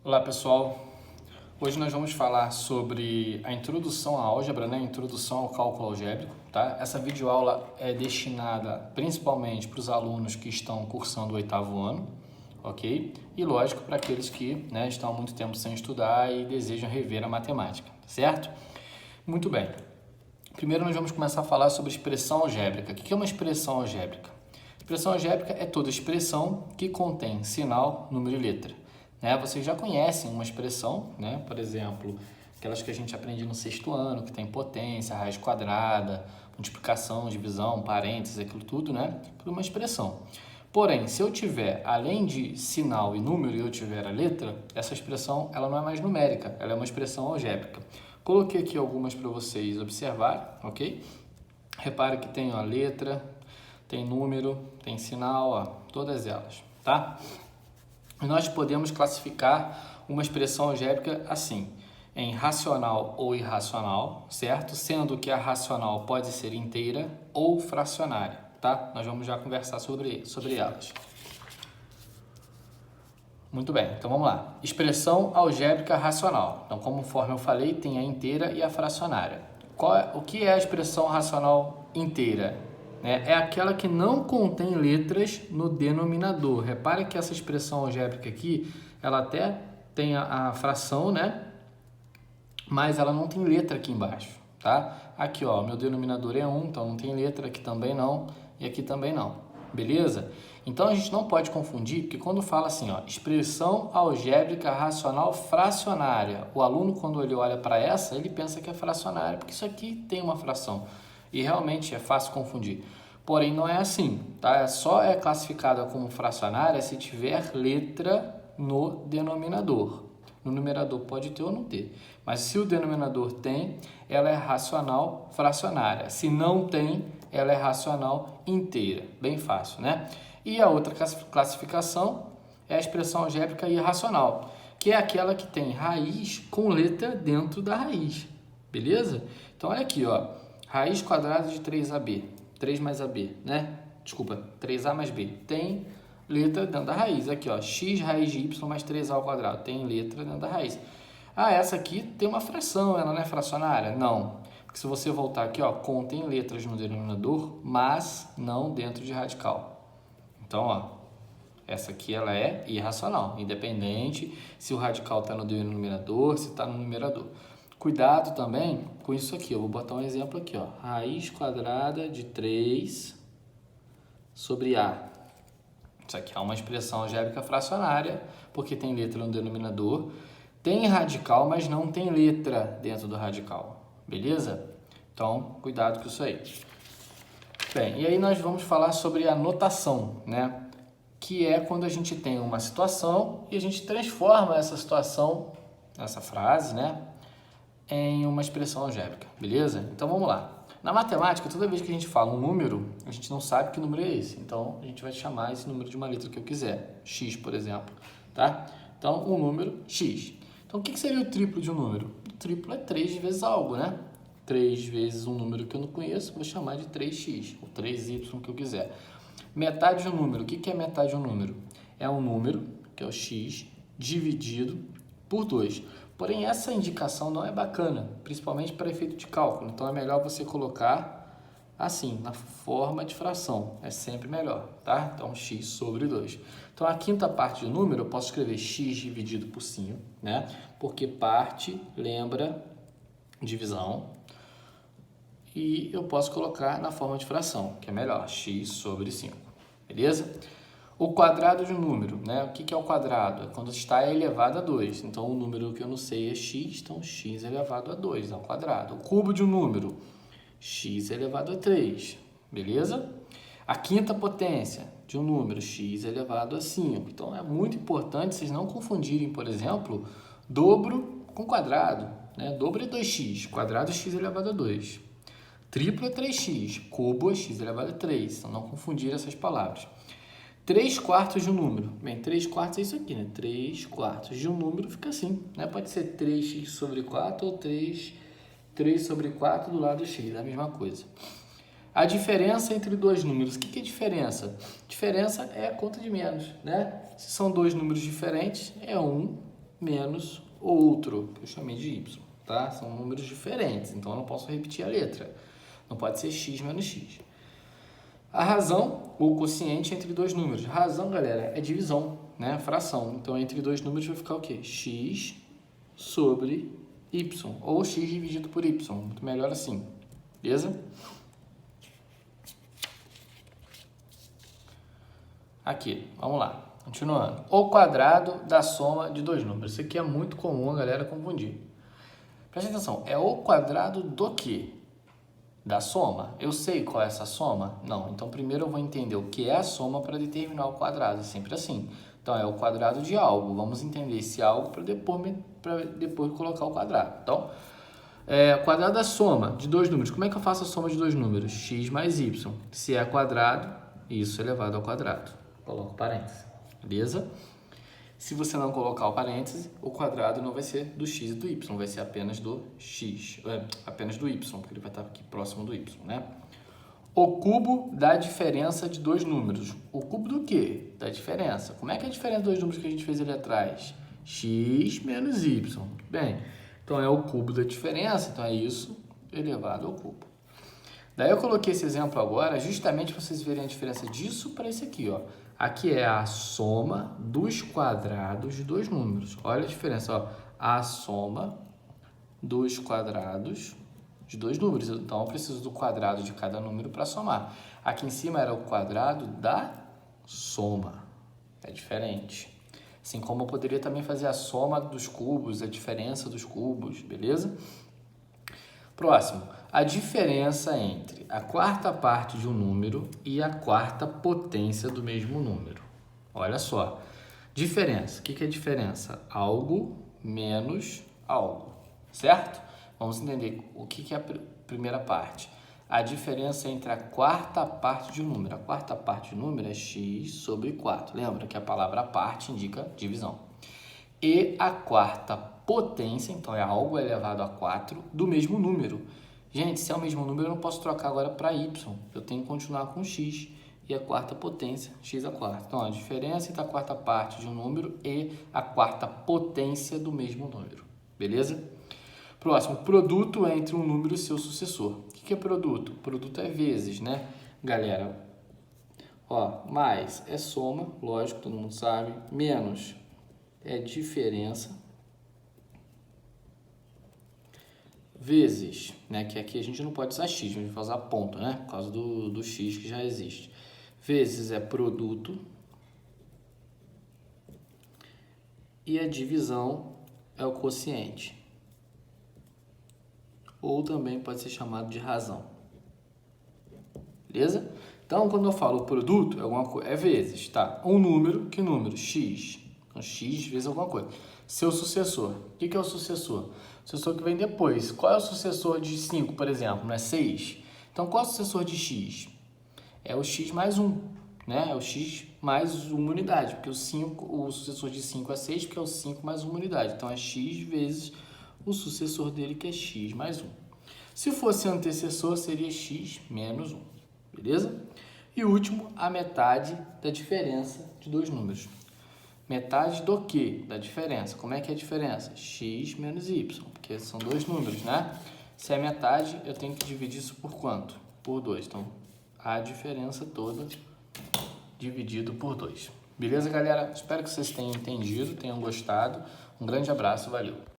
Olá pessoal, hoje nós vamos falar sobre a introdução à álgebra, né? Introdução ao cálculo algébrico, tá? Essa videoaula é destinada principalmente para os alunos que estão cursando o 8º ano, ok? E lógico para aqueles que, né, estão há muito tempo sem estudar e desejam rever a matemática, certo? Muito bem. Primeiro nós vamos começar a falar sobre expressão algébrica. O que é uma expressão algébrica? Expressão algébrica é toda expressão que contém sinal, número e letra. Né? Vocês já conhecem uma expressão, né? Por exemplo, aquelas que a gente aprende no 6º ano, que tem potência, raiz quadrada, multiplicação, divisão, parênteses, aquilo tudo, né? Tudo uma expressão. Porém, se eu tiver, além de sinal e número, e eu tiver a letra, essa expressão ela não é mais numérica, ela é uma expressão algébrica. Coloquei aqui algumas para vocês observarem, ok? Repare que tem a letra, tem número, tem sinal, ó, todas elas, tá? Nós podemos classificar uma expressão algébrica assim, em racional ou irracional, certo? Sendo que a racional pode ser inteira ou fracionária, tá? Nós vamos já conversar sobre elas. Muito bem, então vamos lá. Expressão algébrica racional. Então, conforme eu falei, tem a inteira e a fracionária. O que é a expressão racional inteira? É aquela que não contém letras no denominador. Repare que essa expressão algébrica aqui, ela até tem a fração, né? Mas ela não tem letra aqui embaixo, tá? Aqui, ó, meu denominador é 1, então não tem letra, aqui também não, e aqui também não, beleza? Então a gente não pode confundir, porque quando fala assim, ó, expressão algébrica racional fracionária, o aluno quando ele olha para essa, ele pensa que é fracionária, porque isso aqui tem uma fração. E realmente é fácil confundir. Porém, não é assim, tá? Só é classificada como fracionária se tiver letra no denominador. No numerador pode ter ou não ter. Mas se o denominador tem, ela é racional fracionária. Se não tem, ela é racional inteira. Bem fácil, né? E a outra classificação é a expressão algébrica irracional, que é aquela que tem raiz com letra dentro da raiz. Beleza? Então, olha aqui, ó. Raiz quadrada de 3ab, 3 mais ab, né? Desculpa, 3a mais b. Tem letra dentro da raiz. Aqui, ó, x raiz de y mais 3a ao quadrado. Tem letra dentro da raiz. Ah, essa aqui tem uma fração, ela não é fracionária? Não. Porque se você voltar aqui, ó, contém letras no denominador, mas não dentro de radical. Então, ó, essa aqui ela é irracional, independente se o radical está no denominador, se está no numerador. Cuidado também com isso aqui, eu vou botar um exemplo aqui, ó. Raiz quadrada de 3 sobre A. Isso aqui é uma expressão algébrica fracionária, porque tem letra no denominador. Tem radical, mas não tem letra dentro do radical, beleza? Então, cuidado com isso aí. Bem, e aí nós vamos falar sobre a notação, né? Que é quando a gente tem uma situação e a gente transforma essa situação, essa frase, né? Em uma expressão algébrica, beleza? Então vamos lá. Na matemática, toda vez que a gente fala um número, a gente não sabe que número é esse. Então a gente vai chamar esse número de uma letra que eu quiser, x, por exemplo, tá? Então um número x. Então o que seria o triplo de um número? O triplo é 3 vezes algo, né? 3 vezes um número que eu não conheço, vou chamar de 3x, ou 3y que eu quiser. Metade de um número, o que é metade de um número? É um número, que é o x, dividido por 2. Porém, essa indicação não é bacana, principalmente para efeito de cálculo. Então, é melhor você colocar assim, na forma de fração. É sempre melhor, tá? Então, x sobre 2. Então, a quinta parte do número, eu posso escrever x dividido por 5, né? Porque parte lembra divisão. E eu posso colocar na forma de fração, que é melhor, x sobre 5. Beleza? O quadrado de um número, né? O que é o quadrado? É quando está elevado a 2. Então, o número que eu não sei é x, então x elevado a 2 ao quadrado. O cubo de um número, x elevado a 3. Beleza? A quinta potência de um número, x elevado a 5. Então, é muito importante vocês não confundirem, por exemplo, dobro com quadrado. Né? Dobro é 2x, quadrado é x elevado a 2. Triplo é 3x, cubo é x elevado a 3. Então, não confundir essas palavras. 3 quartos de um número. Bem, 3 quartos é isso aqui, né? 3 quartos de um número fica assim, né? Pode ser 3x sobre 4 ou 3 sobre 4 do lado x, é a mesma coisa. A diferença entre dois números. O que é diferença? Diferença é a conta de menos, né? Se são dois números diferentes, é 1 menos outro, que eu chamei de y, tá? São números diferentes, então eu não posso repetir a letra. Não pode ser x menos x. A razão, ou quociente entre dois números. Razão, galera, é divisão, né? Fração. Então, entre dois números vai ficar o quê? X sobre y, ou x dividido por y. Muito melhor assim, beleza? Aqui, vamos lá. Continuando. O quadrado da soma de dois números. Isso aqui é muito comum a galera confundir. Presta atenção. É o quadrado do quê? Da soma. Eu sei qual é essa soma? Não. Então, primeiro eu vou entender o que é a soma para determinar o quadrado. É sempre assim. Então, é o quadrado de algo. Vamos entender esse algo para depois colocar o quadrado. Então, o quadrado da soma de dois números. Como é que eu faço a soma de dois números? X mais y. Se é quadrado, isso elevado ao quadrado. Coloco parênteses. Beleza? Se você não colocar o parêntese, o quadrado não vai ser do x e do y, vai ser apenas do x, apenas do y, porque ele vai estar aqui próximo do y, né? O cubo da diferença de dois números. O cubo do quê? Da diferença. Como é que é a diferença dos dois números que a gente fez ali atrás? X menos y. Bem, então é o cubo da diferença, então é isso elevado ao cubo. Daí eu coloquei esse exemplo agora justamente para vocês verem a diferença disso para esse aqui, ó. Aqui é a soma dos quadrados de dois números. Olha a diferença, ó. A soma dos quadrados de dois números. Então, eu preciso do quadrado de cada número para somar. Aqui em cima era o quadrado da soma. É diferente. Assim como eu poderia também fazer a soma dos cubos, a diferença dos cubos, beleza? Próximo, a diferença entre a quarta parte de um número e a quarta potência do mesmo número. Olha só, diferença. O que é diferença? Algo menos algo, certo? Vamos entender o que é a primeira parte. A diferença entre a quarta parte de um número. A quarta parte de um número é x sobre 4. Lembra que a palavra parte indica divisão. E a quarta potência, então é algo elevado a 4 do mesmo número. Gente, se é o mesmo número, eu não posso trocar agora para y. Eu tenho que continuar com x e a quarta potência, x a quarta. Então, a diferença entre a quarta parte de um número e a quarta potência do mesmo número. Beleza? Próximo, produto entre um número e seu sucessor. O que é produto? Produto é vezes, né, galera? Ó, mais é soma, lógico, todo mundo sabe. Menos é diferença. Vezes, né, que aqui a gente não pode usar x, a gente vai usar ponto, né, por causa do x que já existe. Vezes é produto. E a divisão é o quociente. Ou também pode ser chamado de razão. Beleza? Então, quando eu falo produto, é alguma coisa, é vezes, tá? Um número, que número? X. Então, x vezes alguma coisa. Seu sucessor. O que é o sucessor? O sucessor que vem depois. Qual é o sucessor de 5, por exemplo? Não é 6? Então, qual é o sucessor de x? É o x mais 1, né? É o x mais uma unidade, porque o sucessor de 5 é 6, porque é o 5 mais uma unidade. Então, é x vezes o sucessor dele, que é x mais 1. Se fosse antecessor, seria x menos 1, beleza? E último, a metade da diferença de dois números. Metade do quê? Da diferença. Como é que é a diferença? X menos y, porque são dois números, né? Se é metade, eu tenho que dividir isso por quanto? Por 2. Então, a diferença toda dividido por 2. Beleza, galera? Espero que vocês tenham entendido, tenham gostado. Um grande abraço, valeu!